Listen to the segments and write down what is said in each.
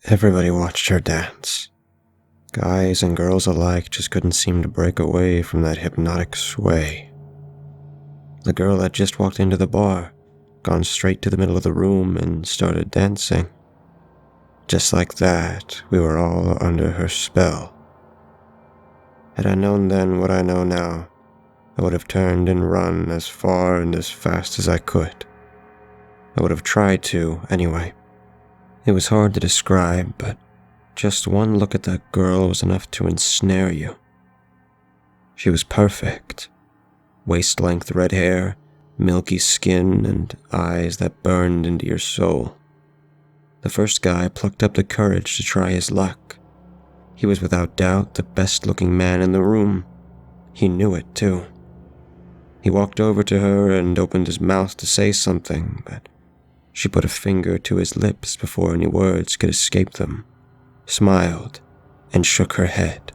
Everybody watched her dance. Guys and girls alike just couldn't seem to break away from that hypnotic sway. The girl had just walked into the bar, gone straight to the middle of the room and started dancing. Just like that, we were all under her spell. Had I known then what I know now, I would have turned and run as far and as fast as I could. I would have tried to, anyway. It was hard to describe, but just one look at that girl was enough to ensnare you. She was perfect. Waist-length red hair, milky skin, and eyes that burned into your soul. The first guy plucked up the courage to try his luck. He was without doubt the best-looking man in the room. He knew it, too. He walked over to her and opened his mouth to say something, but she put a finger to his lips before any words could escape them, smiled, and shook her head.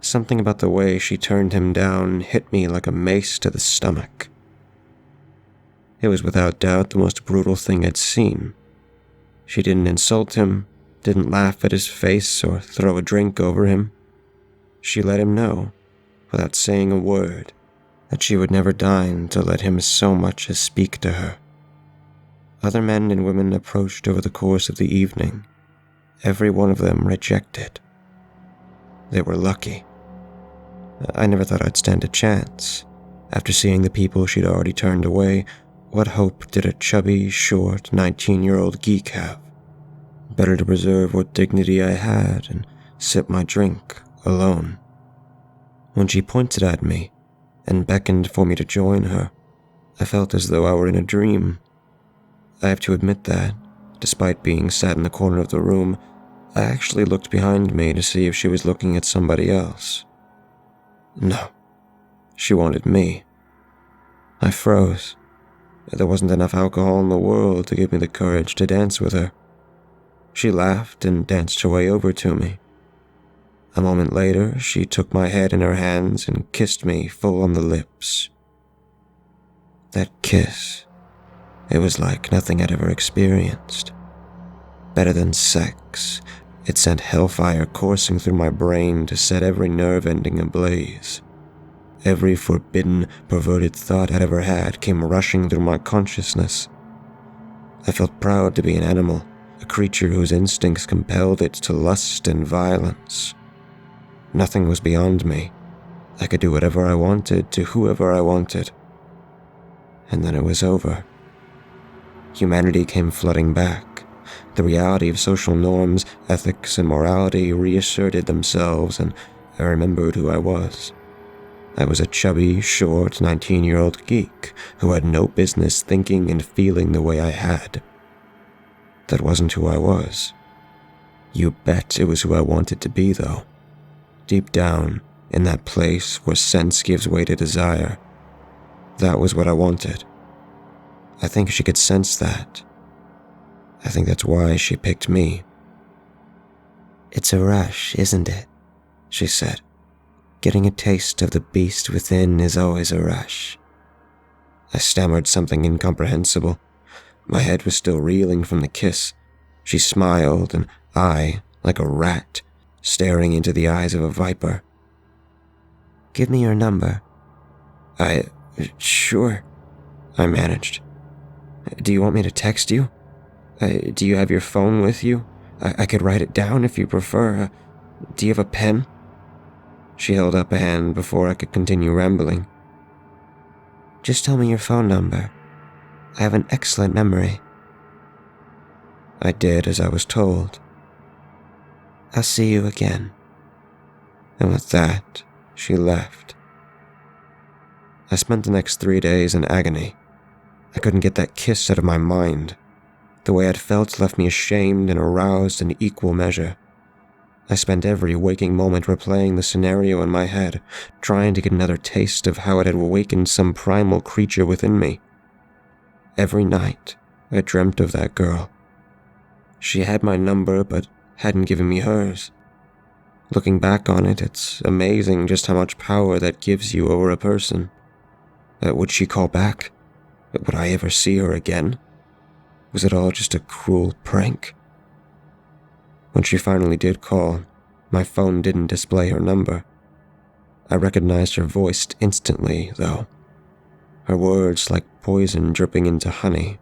Something about the way she turned him down hit me like a mace to the stomach. It was without doubt the most brutal thing I'd seen. She didn't insult him, didn't laugh at his face or throw a drink over him. She let him know, without saying a word, that she would never deign to let him so much as speak to her. Other men and women approached over the course of the evening. Every one of them rejected. They were lucky. I never thought I'd stand a chance. After seeing the people she'd already turned away, what hope did a chubby, short, 19-year-old geek have? Better to preserve what dignity I had and sip my drink alone. When she pointed at me and beckoned for me to join her, I felt as though I were in a dream. I have to admit that, despite being sat in the corner of the room, I actually looked behind me to see if she was looking at somebody else. No, she wanted me. I froze. There wasn't enough alcohol in the world to give me the courage to dance with her. She laughed and danced her way over to me. A moment later, she took my head in her hands and kissed me full on the lips. That kiss, it was like nothing I'd ever experienced. Better than sex, it sent hellfire coursing through my brain to set every nerve ending ablaze. Every forbidden, perverted thought I'd ever had came rushing through my consciousness. I felt proud to be an animal, a creature whose instincts compelled it to lust and violence. Nothing was beyond me. I could do whatever I wanted to whoever I wanted. And then it was over. Humanity came flooding back. The reality of social norms, ethics, and morality reasserted themselves, and I remembered who I was. I was a chubby, short, 19-year-old geek who had no business thinking and feeling the way I had. That wasn't who I was. You bet it was who I wanted to be, though. Deep down, in that place where sense gives way to desire, that was what I wanted. I think she could sense that. I think that's why she picked me. "It's a rush, isn't it?" she said. "Getting a taste of the beast within is always a rush." I stammered something incomprehensible. My head was still reeling from the kiss. She smiled, and I, like a rat, staring into the eyes of a viper. "Give me your number." Sure," I managed. "Do you want me to text you? Do you have your phone with you? I could write it down if you prefer. Do you have a pen?" She held up a hand before I could continue rambling. "Just tell me your phone number. I have an excellent memory." I did as I was told. "I'll see you again." And with that, she left. I spent the next 3 days in agony. I couldn't get that kiss out of my mind. The way I'd felt left me ashamed and aroused in equal measure. I spent every waking moment replaying the scenario in my head, trying to get another taste of how it had awakened some primal creature within me. Every night, I dreamt of that girl. She had my number, but hadn't given me hers. Looking back on it, it's amazing just how much power that gives you over a person. Would she call back? Would I ever see her again? Was it all just a cruel prank? When she finally did call, my phone didn't display her number. I recognized her voice instantly, though. Her words like poison dripping into honey.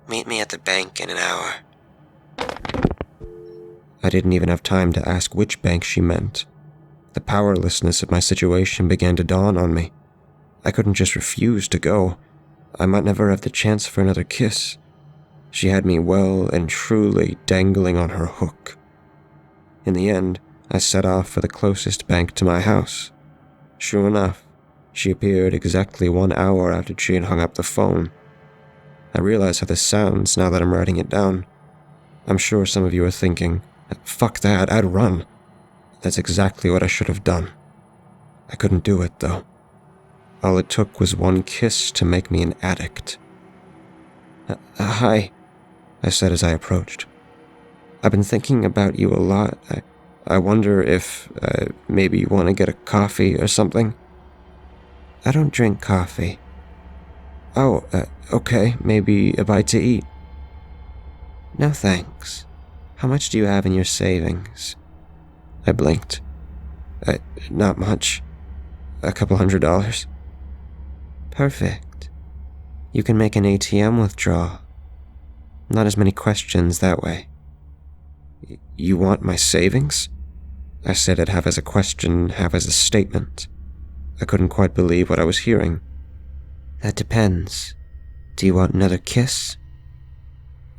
"Meet me at the bank in an hour." I didn't even have time to ask which bank she meant. The powerlessness of my situation began to dawn on me. I couldn't just refuse to go. I might never have the chance for another kiss. She had me well and truly dangling on her hook. In the end, I set off for the closest bank to my house. Sure enough, she appeared exactly 1 hour after she had hung up the phone. I realize how this sounds now that I'm writing it down. I'm sure some of you are thinking, "Fuck that, I'd run." That's exactly what I should have done. I couldn't do it, though. All it took was one kiss to make me an addict. "Hi," I said as I approached. "I've been thinking about you a lot. I wonder if maybe you want to get a coffee or something." "I don't drink coffee." "Oh, okay, maybe a bite to eat." "No thanks. How much do you have in your savings?" I blinked. Not much. A couple $100. "Perfect. You can make an ATM withdrawal. Not as many questions that way." "You want my savings?" I said it half as a question, half as a statement. I couldn't quite believe what I was hearing. "That depends. Do you want another kiss?"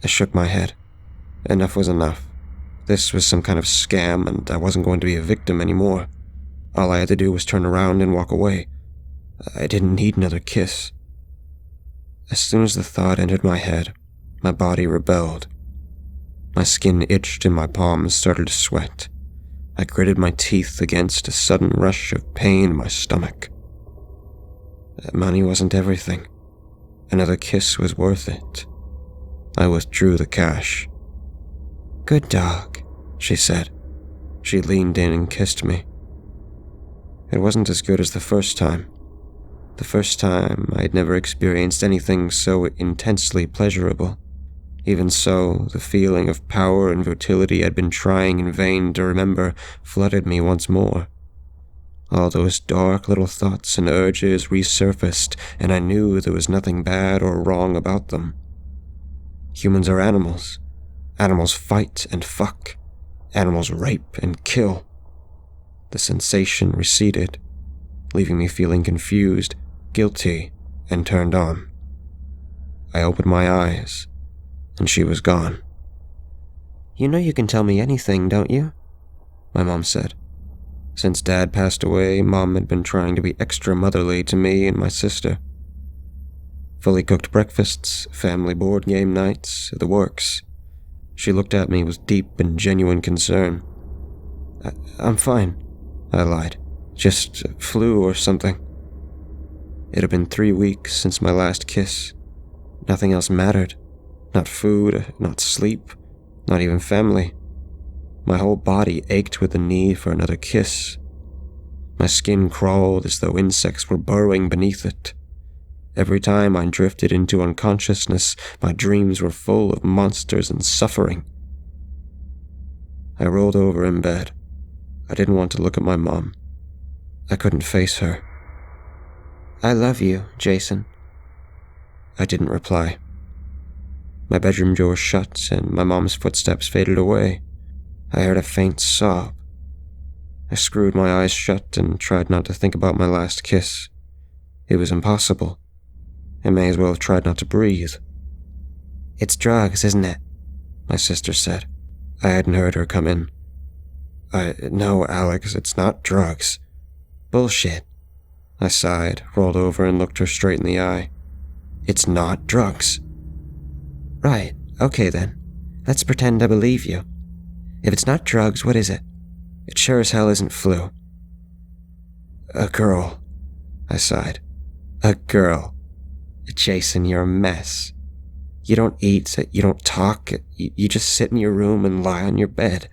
I shook my head. Enough was enough. This was some kind of scam, and I wasn't going to be a victim anymore. All I had to do was turn around and walk away. I didn't need another kiss. As soon as the thought entered my head, my body rebelled. My skin itched and my palms started to sweat. I gritted my teeth against a sudden rush of pain in my stomach. Money wasn't everything. Another kiss was worth it. I withdrew the cash. "Good dog," she said. She leaned in and kissed me. It wasn't as good as the first time. The first time, I had never experienced anything so intensely pleasurable. Even so, the feeling of power and fertility I'd been trying in vain to remember flooded me once more. All those dark little thoughts and urges resurfaced, and I knew there was nothing bad or wrong about them. Humans are animals. Animals fight and fuck. Animals rape and kill. The sensation receded, leaving me feeling confused, guilty, and turned on. I opened my eyes, and she was gone. "You know you can tell me anything, don't you?" my mom said. Since Dad passed away, Mom had been trying to be extra motherly to me and my sister. Fully cooked breakfasts, family board game nights, the works. She looked at me with deep and genuine concern. I'm fine," I lied. "Just flu or something." It had been 3 weeks since my last kiss. Nothing else mattered. Not food, not sleep, not even family. My whole body ached with the need for another kiss. My skin crawled as though insects were burrowing beneath it. Every time I drifted into unconsciousness, my dreams were full of monsters and suffering. I rolled over in bed. I didn't want to look at my mom. I couldn't face her. "I love you, Jason." I didn't reply. My bedroom door shut and my mom's footsteps faded away. I heard a faint sob. I screwed my eyes shut and tried not to think about my last kiss. It was impossible. I may as well have tried not to breathe. "It's drugs, isn't it?" my sister said. I hadn't heard her come in. No, Alex, it's not drugs." "Bullshit." I sighed, rolled over, and looked her straight in the eye. "It's not drugs." "Right, okay then. Let's pretend I believe you. If it's not drugs, what is it? It sure as hell isn't flu." "A girl," I sighed. "A girl. Jason, you're a mess. You don't eat, you don't talk, you just sit in your room and lie on your bed.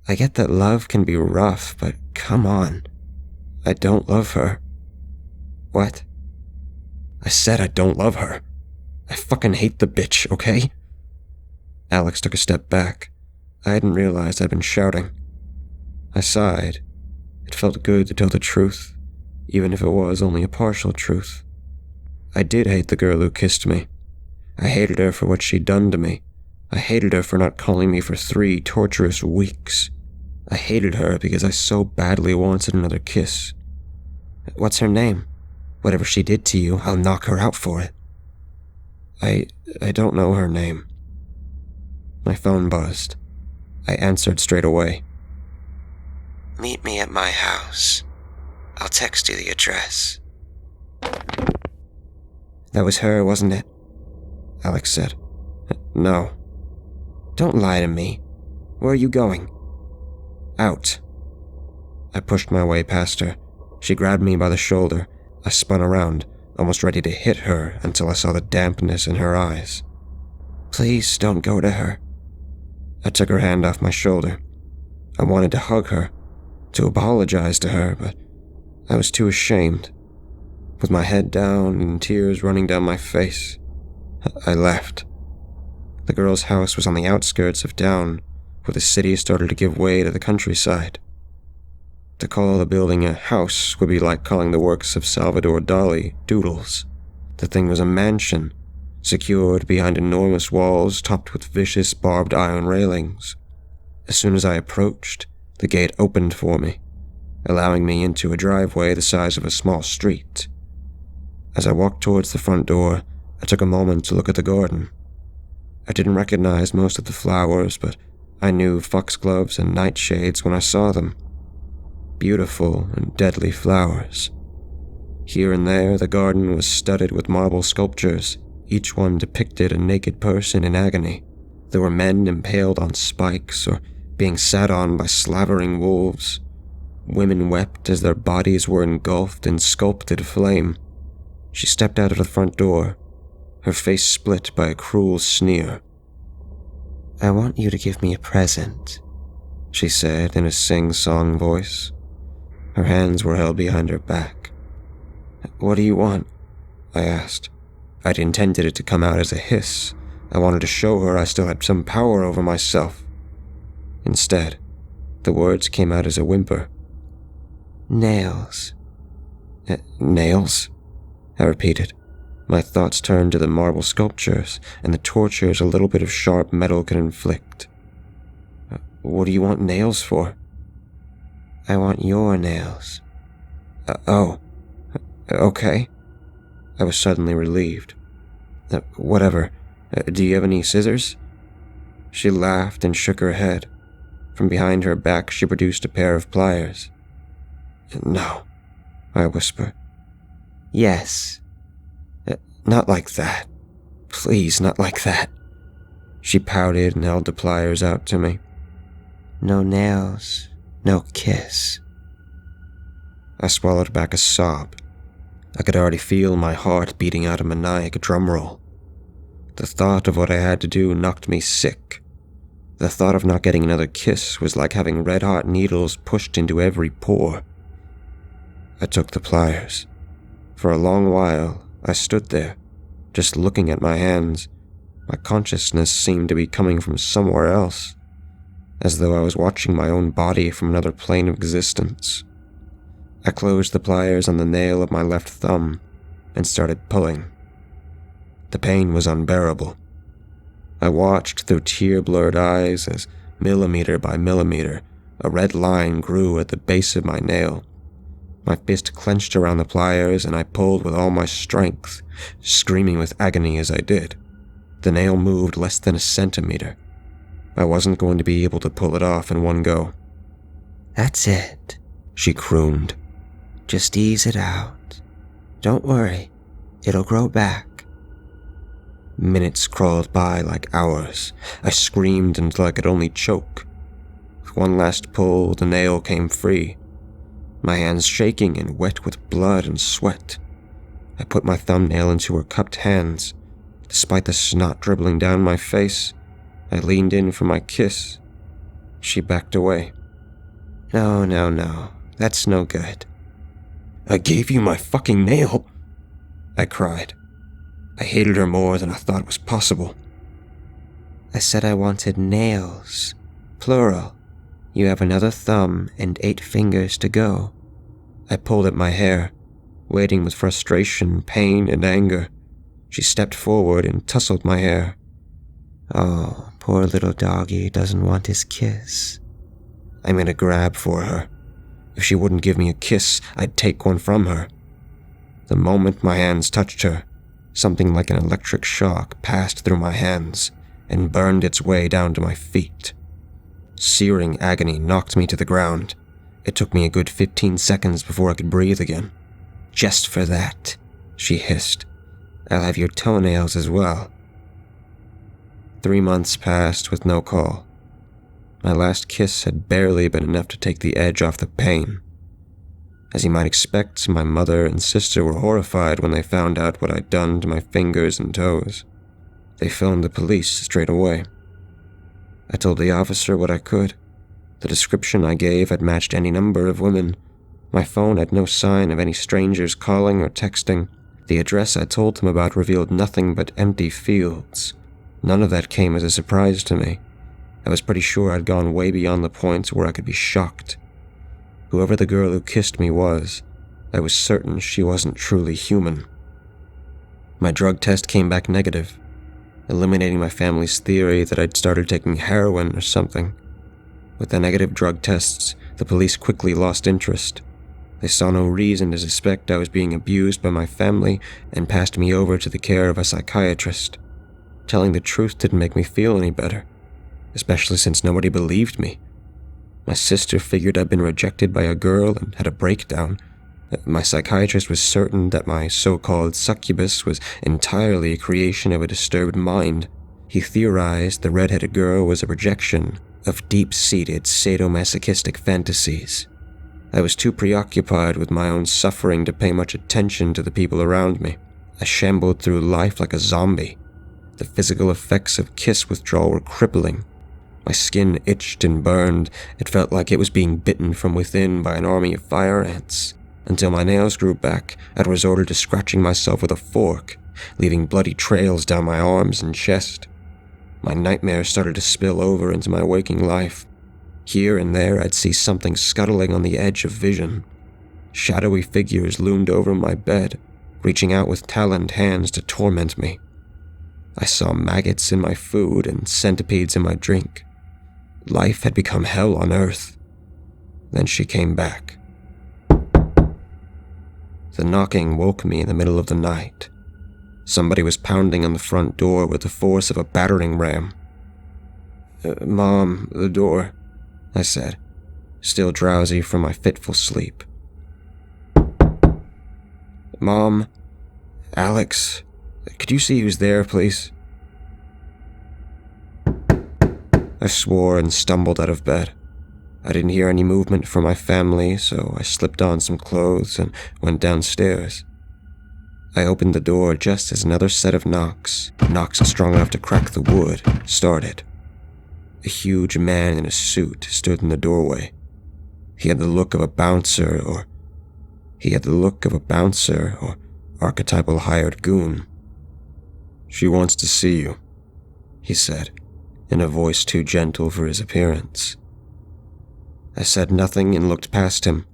I get that love can be rough, but come on. I don't love her." "What?" "I said I don't love her. I fucking hate the bitch, okay?" Alex took a step back. I hadn't realized I'd been shouting. I sighed. It felt good to tell the truth, even if it was only a partial truth. I did hate the girl who kissed me. I hated her for what she'd done to me. I hated her for not calling me for 3 torturous weeks. I hated her because I so badly wanted another kiss. What's her name? Whatever she did to you, I'll knock her out for it. I don't know her name. My phone buzzed. I answered straight away. Meet me at my house. I'll text you the address. That was her, wasn't it? Alex said. No. Don't lie to me. Where are you going? Out. I pushed my way past her. She grabbed me by the shoulder. I spun around, almost ready to hit her until I saw the dampness in her eyes. Please don't go to her. I took her hand off my shoulder. I wanted to hug her, to apologize to her, but I was too ashamed. With my head down and tears running down my face, I left. The girl's house was on the outskirts of town, where the city started to give way to the countryside. To call the building a house would be like calling the works of Salvador Dali doodles. The thing was a mansion, secured behind enormous walls topped with vicious barbed iron railings. As soon as I approached, the gate opened for me, allowing me into a driveway the size of a small street. As I walked towards the front door, I took a moment to look at the garden. I didn't recognize most of the flowers, but I knew foxgloves and nightshades when I saw them. Beautiful and deadly flowers. Here and there, the garden was studded with marble sculptures. Each one depicted a naked person in agony. There were men impaled on spikes or being sat on by slavering wolves. Women wept as their bodies were engulfed in sculpted flame. She stepped out of the front door, her face split by a cruel sneer. I want you to give me a present, she said in a sing-song voice. Her hands were held behind her back. What do you want? I asked. I'd intended it to come out as a hiss. I wanted to show her I still had some power over myself. Instead, the words came out as a whimper. Nails. Nails? I repeated. My thoughts turned to the marble sculptures and the tortures a little bit of sharp metal could inflict. What do you want nails for? I want your nails. Oh, okay. I was suddenly relieved. Whatever. Do you have any scissors? She laughed and shook her head. From behind her back, she produced a pair of pliers. No, I whispered. Yes. Not like that. Please, not like that. She pouted and held the pliers out to me. No nails, no kiss. I swallowed back a sob. I could already feel my heart beating out a maniac drum roll. The thought of what I had to do knocked me sick. The thought of not getting another kiss was like having red-hot needles pushed into every pore. I took the pliers. For a long while, I stood there, just looking at my hands. My consciousness seemed to be coming from somewhere else, as though I was watching my own body from another plane of existence. I closed the pliers on the nail of my left thumb and started pulling. The pain was unbearable. I watched through tear-blurred eyes as, millimeter by millimeter, a red line grew at the base of my nail. My fist clenched around the pliers and I pulled with all my strength, screaming with agony as I did. The nail moved less than a centimeter. I wasn't going to be able to pull it off in one go. That's it, she crooned. Just ease it out. Don't worry, it'll grow back. Minutes crawled by like hours. I screamed until I could only choke. With one last pull, the nail came free. My hands shaking and wet with blood and sweat. I put my thumbnail into her cupped hands. Despite the snot dribbling down my face, I leaned in for my kiss. She backed away. No, that's no good. I gave you my fucking nail, I cried. I hated her more than I thought was possible. I said I wanted nails. Plural. You have another thumb and 8 fingers to go. I pulled at my hair, waiting with frustration, pain, and anger. She stepped forward and tousled my hair. Oh, poor little doggy doesn't want his kiss. I made a grab for her. If she wouldn't give me a kiss, I'd take one from her. The moment my hands touched her, something like an electric shock passed through my hands and burned its way down to my feet. Searing agony knocked me to the ground. It took me a good 15 seconds before I could breathe again. Just for that, she hissed. I'll have your toenails as well. 3 months passed with no call. My last kiss had barely been enough to take the edge off the pain. As you might expect, my mother and sister were horrified when they found out what I'd done to my fingers and toes. They phoned the police straight away. I told the officer what I could. The description I gave had matched any number of women. My phone had no sign of any strangers calling or texting. The address I told them about revealed nothing but empty fields. None of that came as a surprise to me. I was pretty sure I'd gone way beyond the point where I could be shocked. Whoever the girl who kissed me was, I was certain she wasn't truly human. My drug test came back negative, eliminating my family's theory that I'd started taking heroin or something. With the negative drug tests, the police quickly lost interest. They saw no reason to suspect I was being abused by my family and passed me over to the care of a psychiatrist. Telling the truth didn't make me feel any better, especially since nobody believed me. My sister figured I'd been rejected by a girl and had a breakdown. My psychiatrist was certain that my so-called succubus was entirely a creation of a disturbed mind. He theorized the red-headed girl was a projection of deep-seated sadomasochistic fantasies. I was too preoccupied with my own suffering to pay much attention to the people around me. I shambled through life like a zombie. The physical effects of kiss withdrawal were crippling. My skin itched and burned. It felt like it was being bitten from within by an army of fire ants. Until my nails grew back, I'd resorted to scratching myself with a fork, leaving bloody trails down my arms and chest. My nightmares started to spill over into my waking life. Here and there, I'd see something scuttling on the edge of vision. Shadowy figures loomed over my bed, reaching out with taloned hands to torment me. I saw maggots in my food and centipedes in my drink. Life had become hell on earth. Then she came back. The knocking woke me in the middle of the night. Somebody was pounding on the front door with the force of a battering ram. Mom, the door, I said, still drowsy from my fitful sleep. Mom, Alex, could you see who's there, please? I swore and stumbled out of bed. I didn't hear any movement from my family, so I slipped on some clothes and went downstairs. I opened the door just as another set of knocks strong enough to crack the wood, started. A huge man in a suit stood in the doorway. He had the look of a bouncer or archetypal hired goon. She wants to see you, he said, in a voice too gentle for his appearance. I said nothing and looked past him.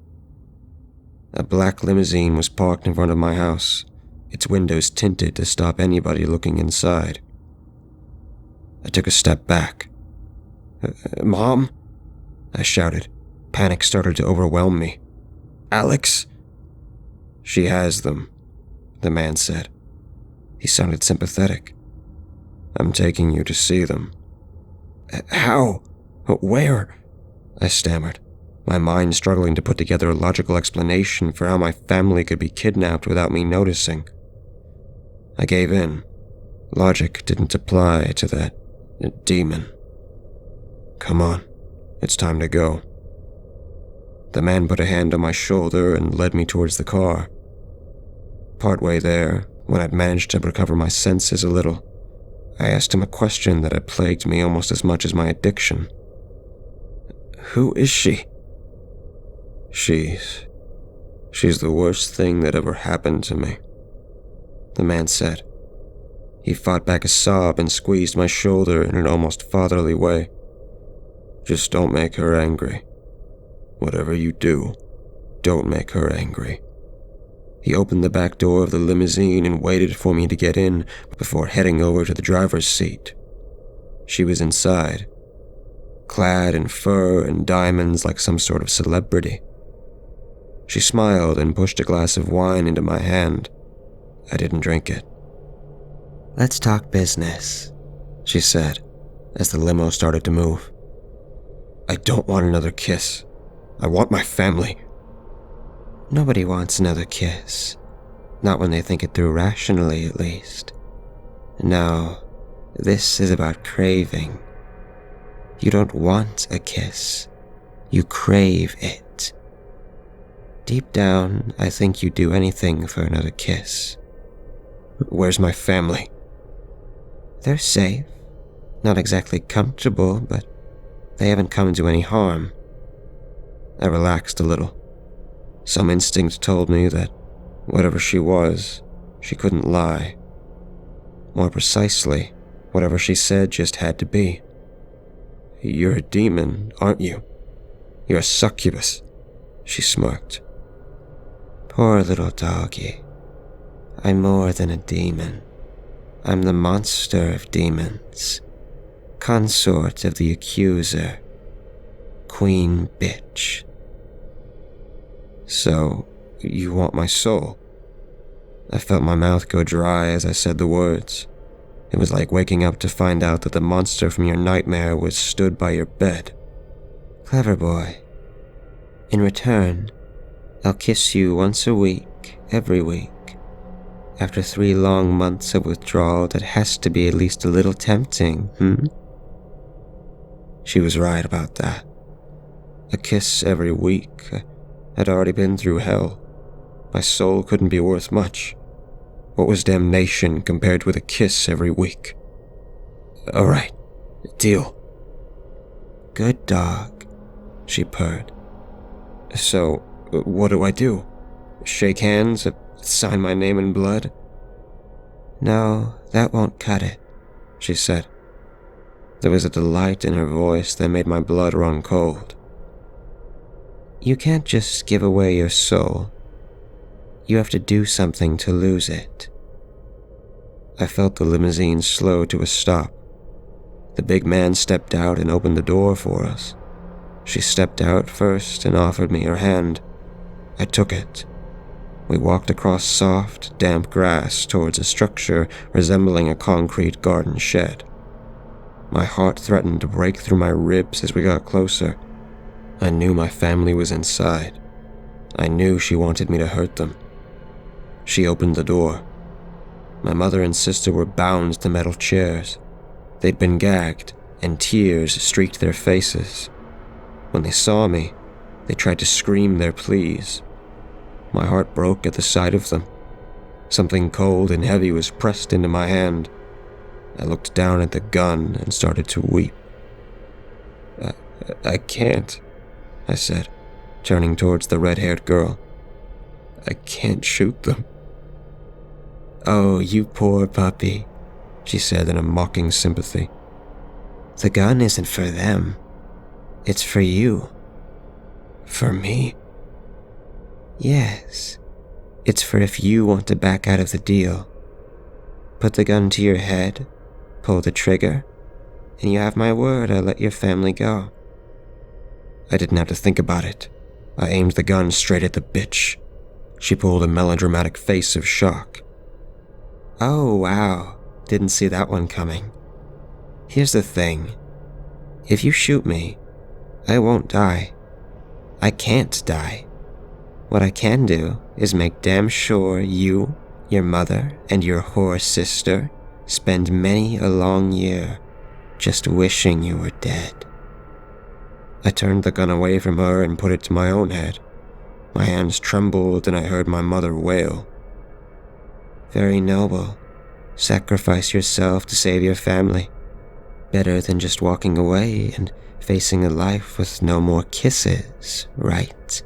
A black limousine was parked in front of my house, its windows tinted to stop anybody looking inside. I took a step back. Mom? I shouted. Panic started to overwhelm me. Alex? She has them, the man said. He sounded sympathetic. I'm taking you to see them. How? Where? I stammered, my mind struggling to put together a logical explanation for how my family could be kidnapped without me noticing. I gave in. Logic didn't apply to that demon. Come on, it's time to go. The man put a hand on my shoulder and led me towards the car. Partway there, when I'd managed to recover my senses a little, I asked him a question that had plagued me almost as much as my addiction. Who is she? She's the worst thing that ever happened to me, the man said. He fought back a sob and squeezed my shoulder in an almost fatherly way. Just don't make her angry. Whatever you do, don't make her angry. He opened the back door of the limousine and waited for me to get in before heading over to the driver's seat. She was inside, clad in fur and diamonds like some sort of celebrity. She smiled and pushed a glass of wine into my hand. I didn't drink it. "Let's talk business," she said, as the limo started to move. "I don't want another kiss. I want my family." "Nobody wants another kiss. Not when they think it through rationally, at least. No, this is about craving. You don't want a kiss. You crave it. Deep down, I think you'd do anything for another kiss." "Where's my family?" "They're safe. Not exactly comfortable, but they haven't come to any harm." I relaxed a little. Some instinct told me that whatever she was, she couldn't lie. More precisely, whatever she said just had to be. "You're a demon, aren't you? You're a succubus," she smirked. "Poor little doggy. I'm more than a demon. I'm the monster of demons. Consort of the accuser. Queen bitch." "So, you want my soul?" I felt my mouth go dry as I said the words. It was like waking up to find out that the monster from your nightmare was stood by your bed. "Clever boy. In return, I'll kiss you once a week, every week. After 3 long months of withdrawal, that has to be at least a little tempting, She was right about that. A kiss every week. I'd already been through hell. My soul couldn't be worth much. What was damnation compared with a kiss every week? "All right, deal." "Good dog," she purred. "So, what do I do? Shake hands? Sign my name in blood?" "No, that won't cut it," she said. There was a delight in her voice that made my blood run cold. "You can't just give away your soul. You have to do something to lose it." I felt the limousine slow to a stop. The big man stepped out and opened the door for us. She stepped out first and offered me her hand. I took it. We walked across soft, damp grass towards a structure resembling a concrete garden shed. My heart threatened to break through my ribs as we got closer. I knew my family was inside. I knew she wanted me to hurt them. She opened the door. My mother and sister were bound to metal chairs. They'd been gagged, and tears streaked their faces. When they saw me, they tried to scream their pleas. My heart broke at the sight of them. Something cold and heavy was pressed into my hand. I looked down at the gun and started to weep. I can't," I said, turning towards the red-haired girl. "I can't shoot them." "Oh, you poor puppy," she said in a mocking sympathy. "The gun isn't for them. It's for you." "For me?" "Yes. It's for if you want to back out of the deal. Put the gun to your head, pull the trigger, and you have my word I'll let your family go." I didn't have to think about it. I aimed the gun straight at the bitch. She pulled a melodramatic face of shock. "Oh, wow. Didn't see that one coming. Here's the thing. If you shoot me, I won't die. I can't die. What I can do is make damn sure you, your mother, and your whore sister spend many a long year just wishing you were dead." I turned the gun away from her and put it to my own head. My hands trembled and I heard my mother wail. "Very noble. Sacrifice yourself to save your family. Better than just walking away and facing a life with no more kisses, right?"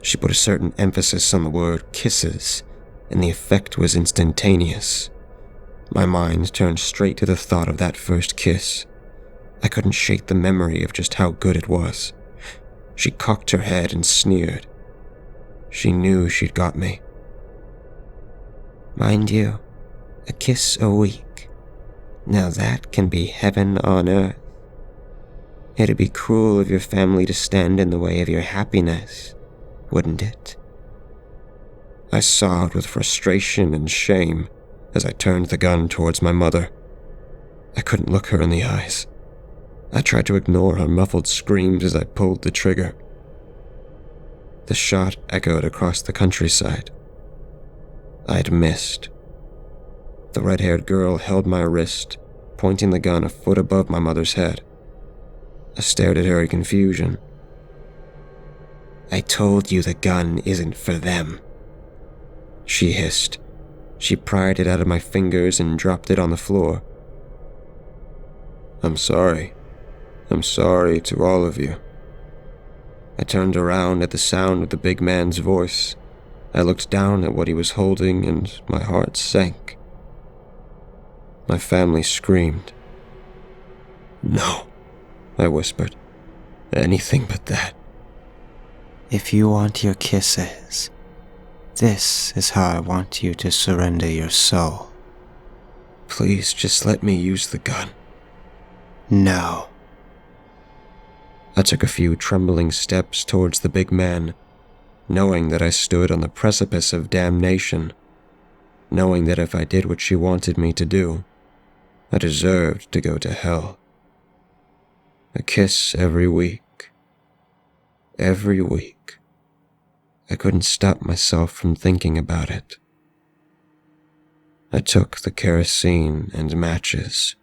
She put a certain emphasis on the word kisses, and the effect was instantaneous. My mind turned straight to the thought of that first kiss. I couldn't shake the memory of just how good it was. She cocked her head and sneered. She knew she'd got me. Mind you, a kiss a week. Now that can be heaven on earth. It'd be cruel of your family to stand in the way of your happiness, wouldn't it? I sobbed with frustration and shame as I turned the gun towards my mother. I couldn't look her in the eyes. I tried to ignore her muffled screams as I pulled the trigger. The shot echoed across the countryside. I'd missed. The red-haired girl held my wrist, pointing the gun a foot above my mother's head. I stared at her in confusion. I told you the gun isn't for them, she hissed. She pried it out of my fingers and dropped it on the floor. I'm sorry. I'm sorry to all of you. I turned around at the sound of the big man's voice. I looked down at what he was holding and my heart sank. My family screamed. No, I whispered. Anything but that. If you want your kisses, this is how I want you to surrender your soul. Please just let me use the gun. No. I took a few trembling steps towards the big man, knowing that I stood on the precipice of damnation, knowing that if I did what she wanted me to do, I deserved to go to hell. A kiss every week. Every week. I couldn't stop myself from thinking about it. I took the kerosene and matches